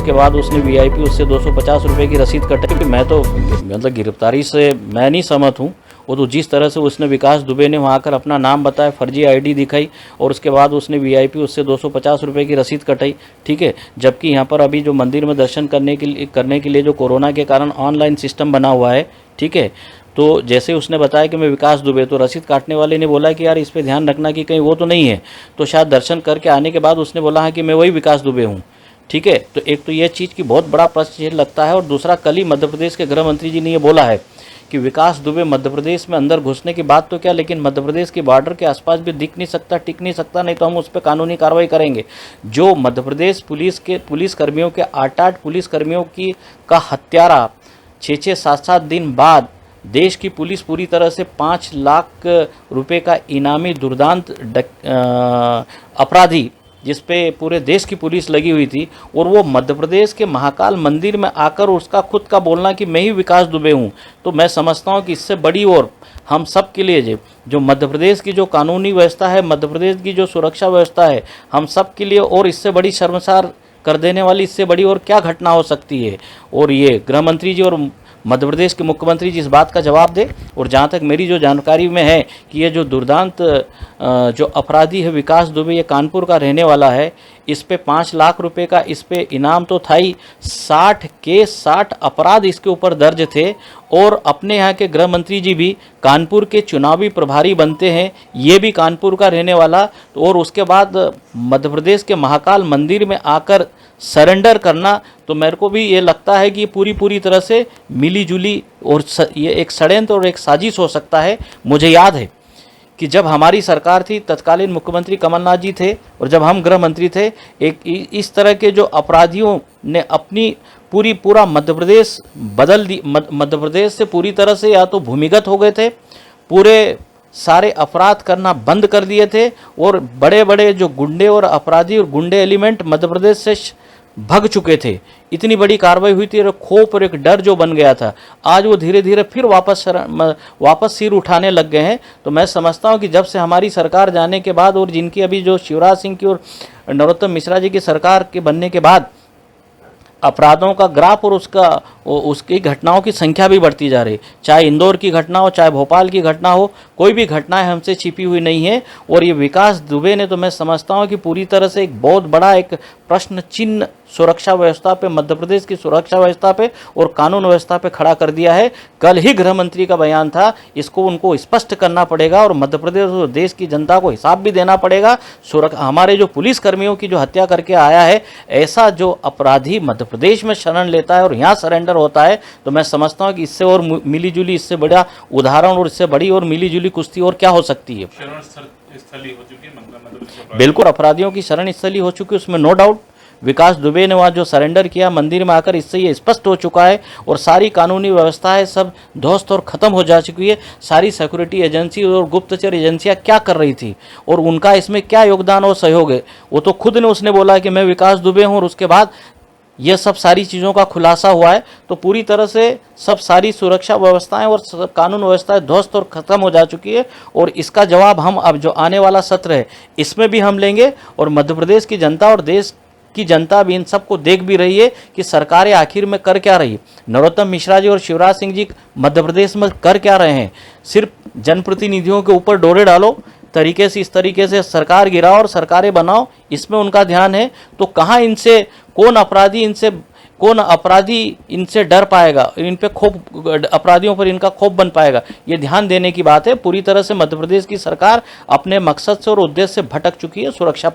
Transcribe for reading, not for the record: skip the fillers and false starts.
उसके बाद उसने वीआईपी उससे 250 रुपये की रसीद कटाई। मैं तो मतलब गिरफ्तारी से मैं नहीं सहमत हूँ। वो तो जिस तरह से उसने विकास दुबे ने वहाँ आकर अपना नाम बताया, फर्जी आईडी दिखाई और उसके बाद उसने वीआईपी उससे 250 रुपये की रसीद कटाई, ठीक है। जबकि यहाँ पर अभी जो मंदिर में दर्शन करने के लिए जो कोरोना के कारण ऑनलाइन सिस्टम बना हुआ है, ठीक है। तो जैसे उसने बताया कि मैं विकास दुबे, तो रसीद काटने वाले ने बोला कि यार इस पे ध्यान रखना कि कहीं वो तो नहीं है। तो शायद दर्शन करके आने के बाद उसने बोला है कि मैं वही विकास दुबे हूँ, ठीक है। तो एक तो ये चीज़ की बहुत बड़ा प्रश्न लगता है। और दूसरा, कल ही मध्य प्रदेश के गृह मंत्री जी ने ये बोला है कि विकास दुबे मध्य प्रदेश में अंदर घुसने की बात तो क्या, लेकिन मध्य प्रदेश के बॉर्डर के आसपास भी दिख नहीं सकता, टिक नहीं सकता, नहीं तो हम उस पर कानूनी कार्रवाई करेंगे। जो मध्य प्रदेश पुलिस कर्मियों के 8 पुलिस कर्मियों की का हत्यारा 6-6, 7-7 दिन बाद देश की पुलिस पूरी तरह से 5 लाख रुपए का इनामी दुर्दांत अपराधी, जिस पे पूरे देश की पुलिस लगी हुई थी, और वो मध्य प्रदेश के महाकाल मंदिर में आकर उसका खुद का बोलना कि मैं ही विकास दुबे हूँ, तो मैं समझता हूँ कि इससे बड़ी और हम सब के लिए जो मध्य प्रदेश की जो कानूनी व्यवस्था है, मध्य प्रदेश की जो सुरक्षा व्यवस्था है, हम सब के लिए और इससे बड़ी शर्मसार कर देने वाली इससे बड़ी और क्या घटना हो सकती है। और ये गृह मंत्री जी और मध्य प्रदेश के मुख्यमंत्री जी इस बात का जवाब दे। और जहाँ तक मेरी जो जानकारी में है कि ये जो दुर्दांत जो अपराधी है विकास दुबे, ये कानपुर का रहने वाला है, इस पे 5 लाख रुपए का इस पे इनाम तो था ही, 60 अपराध इसके ऊपर दर्ज थे। और अपने यहाँ के गृह मंत्री जी भी कानपुर के चुनावी प्रभारी बनते हैं, ये भी कानपुर का रहने वाला। और उसके बाद मध्य प्रदेश के महाकाल मंदिर में आकर सरेंडर करना, तो मेरे को भी ये लगता है कि पूरी तरह से मिली जुली और ये एक षड्यंत्र और एक साजिश हो सकता है। मुझे याद है कि जब हमारी सरकार थी, तत्कालीन मुख्यमंत्री कमलनाथ जी थे और जब हम गृह मंत्री थे, एक इस तरह के जो अपराधियों ने अपनी पूरा मध्य प्रदेश बदल दी। मध्य प्रदेश से पूरी तरह से या तो भूमिगत हो गए थे, पूरे सारे अपराध करना बंद कर दिए थे, और बड़े बड़े जो गुंडे और अपराधी और गुंडे एलिमेंट मध्य प्रदेश से भग चुके थे। इतनी बड़ी कार्रवाई हुई थी और खौफ और एक डर जो बन गया था, आज वो धीरे धीरे फिर वापस सिर उठाने लग गए हैं। तो मैं समझता हूँ कि जब से हमारी सरकार जाने के बाद और जिनकी अभी जो शिवराज सिंह की और नरोत्तम मिश्रा जी की सरकार के बनने के बाद अपराधों का ग्राफ और उसकी घटनाओं की संख्या भी बढ़ती जा रही। चाहे इंदौर की घटना हो, चाहे भोपाल की घटना हो, कोई भी घटना हमसे छिपी हुई नहीं है। और ये विकास दुबे ने, तो मैं समझता हूँ कि पूरी तरह से एक बहुत बड़ा एक प्रश्न चिन्ह सुरक्षा व्यवस्था पे, मध्य प्रदेश की सुरक्षा व्यवस्था पे और कानून व्यवस्था पे खड़ा कर दिया है। कल ही गृह मंत्री का बयान था, इसको उनको स्पष्ट करना पड़ेगा और मध्य प्रदेश और देश की जनता को हिसाब भी देना पड़ेगा। हमारे जो पुलिस कर्मियों की जो हत्या करके आया है, ऐसा जो अपराधी मध्य प्रदेश में शरण लेता है और यहाँ सरेंडर होता है, तो मैं समझता हूँ कि इससे और मिलीजुली, इससे बड़ा उदाहरण और इससे बड़ी और मिलीजुली कुश्ती और क्या हो सकती है। बिल्कुल, अपराधियों की शरण स्थली हो चुकी है, उसमें नो डाउट। विकास दुबे ने वहाँ जो सरेंडर किया मंदिर में आकर, इससे ये स्पष्ट हो चुका है। और सारी कानूनी व्यवस्थाएं सब ध्वस्त और ख़त्म हो जा चुकी है। सारी सिक्योरिटी एजेंसी और गुप्तचर एजेंसियां क्या कर रही थी और उनका इसमें क्या योगदान और सहयोग है, वो तो खुद ने उसने बोला कि मैं विकास दुबे हूँ, और उसके बाद ये सब सारी चीज़ों का खुलासा हुआ है। तो पूरी तरह से सब सारी सुरक्षा व्यवस्थाएं और कानून व्यवस्थाएं ध्वस्त और ख़त्म हो जा चुकी है। और इसका जवाब हम अब जो आने वाला सत्र है इसमें भी हम लेंगे। और मध्य प्रदेश की जनता और देश की जनता भी इन सबको देख भी रही है कि सरकारें आखिर में कर क्या रही। नरोत्तम मिश्रा जी और शिवराज सिंह जी मध्य प्रदेश में कर क्या रहे हैं। सिर्फ जनप्रतिनिधियों के ऊपर डोरे डालो तरीके से, इस तरीके से सरकार गिराओ और सरकारें बनाओ, इसमें उनका ध्यान है। तो कहाँ इनसे कौन अपराधी इनसे डर पाएगा, इन पे खौफ, अपराधियों पर इनका खौफ बन पाएगा, ये ध्यान देने की बात है। पूरी तरह से मध्य प्रदेश की सरकार अपने मकसद से और उद्देश्य से भटक चुकी है सुरक्षा